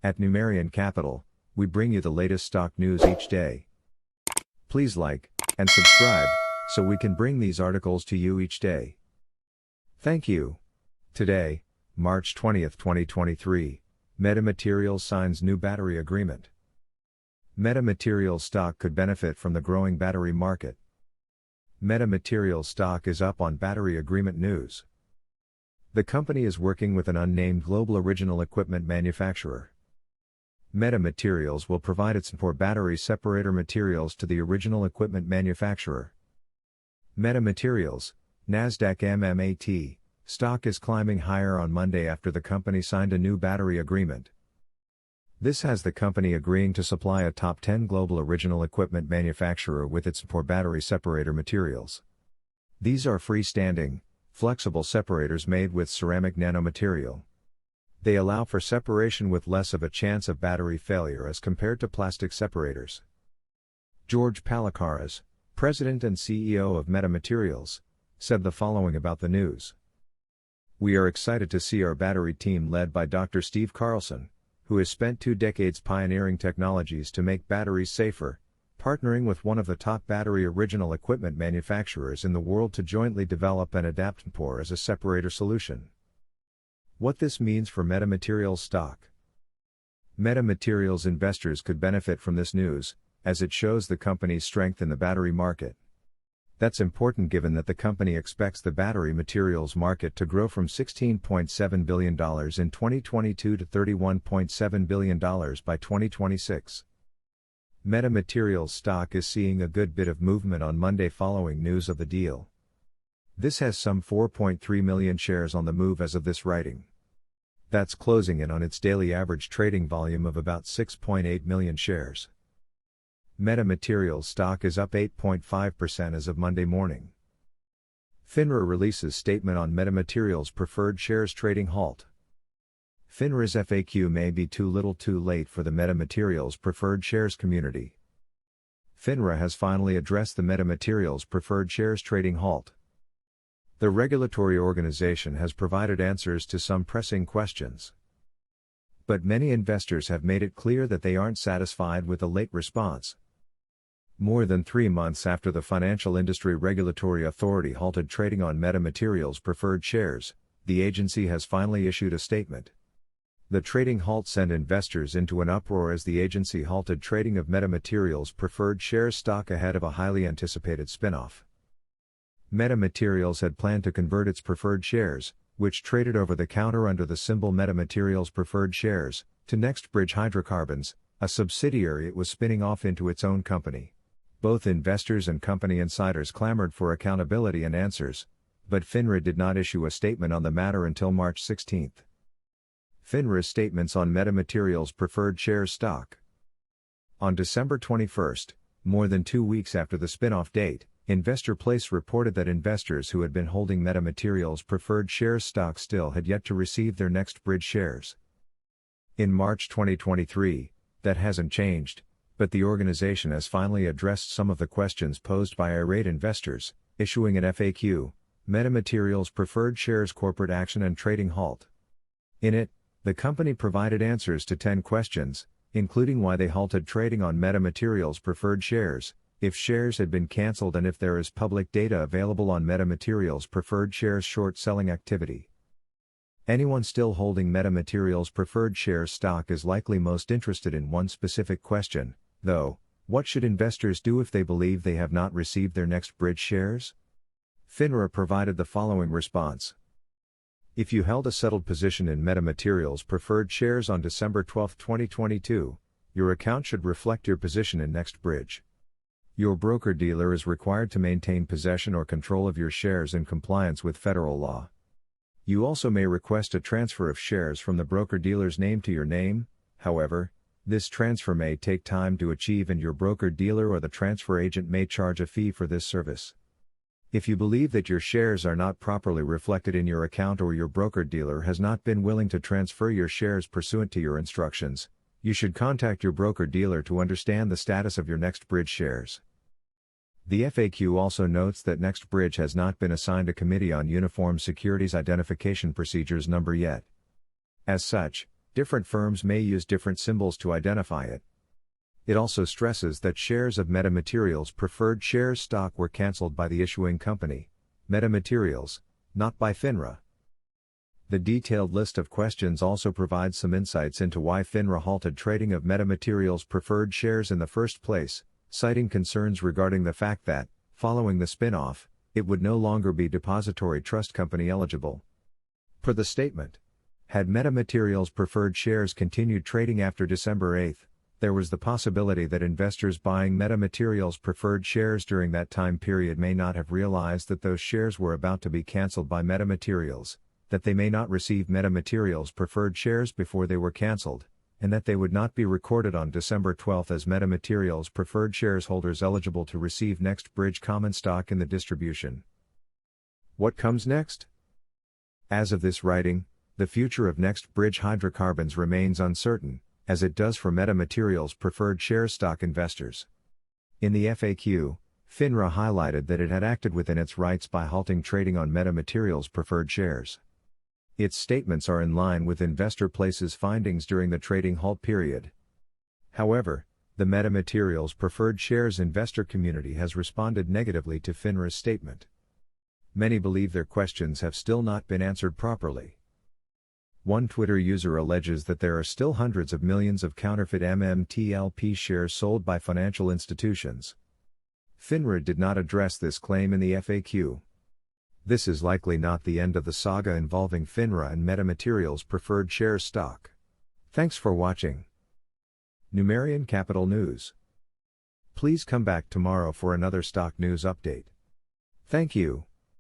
At Numerian Capital, we bring you the latest stock news each day. Please like and subscribe so we can bring these articles to you each day. Thank you. Today, March 20th, 2023, Metamaterials signs new battery agreement. Metamaterials stock could benefit from the growing battery market. Metamaterials stock is up on battery agreement news. The company is working with an unnamed global original equipment manufacturer. Metamaterials will provide its for battery separator materials to the original equipment manufacturer. Metamaterials, Nasdaq MMAT, stock is climbing higher on Monday after the company signed a new battery agreement. This has the company agreeing to supply a top 10 global original equipment manufacturer with its for battery separator materials. These are freestanding, flexible separators made with ceramic nanomaterial. They allow for separation with less of a chance of battery failure as compared to plastic separators. George Palikaras, President and CEO of Metamaterials, said the following about the news. "We are excited to see our battery team led by Dr. Steve Carlson, who has spent 2 decades pioneering technologies to make batteries safer, partnering with one of the top battery original equipment manufacturers in the world to jointly develop and adapt MPOR as a separator solution." What this means for Metamaterials stock. Metamaterials investors could benefit from this news, as it shows the company's strength in the battery market. That's important given that the company expects the battery materials market to grow from $16.7 billion in 2022 to $31.7 billion by 2026. Metamaterials stock is seeing a good bit of movement on Monday following news of the deal. This has some 4.3 million shares on the move as of this writing. That's closing in on its daily average trading volume of about 6.8 million shares. Metamaterials stock is up 8.5% as of Monday morning. FINRA releases statement on Metamaterials preferred shares trading halt. FINRA's FAQ may be too little too late for the Metamaterials preferred shares community. FINRA has finally addressed the Metamaterials preferred shares trading halt. The regulatory organization has provided answers to some pressing questions. But many investors have made it clear that they aren't satisfied with the late response. More than 3 months after the Financial Industry Regulatory Authority halted trading on Metamaterials preferred shares, the agency has finally issued a statement. The trading halt sent investors into an uproar as the agency halted trading of Metamaterials preferred shares stock ahead of a highly anticipated spin-off. Metamaterials had planned to convert its preferred shares, which traded over the counter under the symbol Metamaterials preferred shares, to NextBridge Hydrocarbons, a subsidiary it was spinning off into its own company. Both investors and company insiders clamored for accountability and answers, but FINRA did not issue a statement on the matter until March 16. FINRA's statements on Metamaterials preferred shares stock. On December 21, more than 2 weeks after the spin-off date, Investor Place reported that investors who had been holding Metamaterials preferred shares stock still had yet to receive their NextBridge shares. In March 2023, that hasn't changed, but the organization has finally addressed some of the questions posed by irate investors, issuing an FAQ, Metamaterials preferred shares corporate action and trading halt. In it, the company provided answers to 10 questions, including why they halted trading on Metamaterials preferred shares, if shares had been cancelled and if there is public data available on Metamaterials preferred shares short selling activity. Anyone still holding Metamaterials preferred shares stock is likely most interested in one specific question, though: what should investors do if they believe they have not received their NextBridge shares? FINRA provided the following response. If you held a settled position in Metamaterials preferred shares on December 12, 2022, your account should reflect your position in NextBridge. Your broker-dealer is required to maintain possession or control of your shares in compliance with federal law. You also may request a transfer of shares from the broker-dealer's name to your name. However, this transfer may take time to achieve and your broker-dealer or the transfer agent may charge a fee for this service. If you believe that your shares are not properly reflected in your account or your broker-dealer has not been willing to transfer your shares pursuant to your instructions, you should contact your broker-dealer to understand the status of your NextBridge shares. The FAQ also notes that NextBridge has not been assigned a Committee on Uniform Securities Identification Procedures number yet. As such, Different firms may use different symbols to identify it. It also stresses that shares of Metamaterials preferred shares stock were cancelled by the issuing company, Metamaterials, not by FINRA. The detailed list of questions also provides some insights into why FINRA halted trading of Metamaterials preferred shares in the first place, citing concerns regarding the fact that, following the spin-off, it would no longer be depository trust company eligible. Per the statement, had Metamaterials preferred shares continued trading after December 8, there was the possibility that investors buying Metamaterials preferred shares during that time period may not have realized that those shares were about to be cancelled by Metamaterials, that they may not receive Metamaterials preferred shares before they were cancelled, and that they would not be recorded on December 12 as Metamaterials preferred shares holders eligible to receive NextBridge common stock in the distribution. What comes next? As of this writing, the future of NextBridge Hydrocarbons remains uncertain, as it does for Metamaterials preferred share stock investors. In the FAQ, FINRA highlighted that it had acted within its rights by halting trading on Metamaterials preferred shares. Its statements are in line with InvestorPlace's findings during the trading halt period. However, the Metamaterials preferred shares investor community has responded negatively to FINRA's statement. Many believe their questions have still not been answered properly. One Twitter user alleges that there are still hundreds of millions of counterfeit MMTLP shares sold by financial institutions. FINRA did not address this claim in the FAQ. This is likely not the end of the saga involving FINRA and Metamaterials preferred shares stock. Thanks for watching. Numerian Capital News. Please come back tomorrow for another stock news update. Thank you.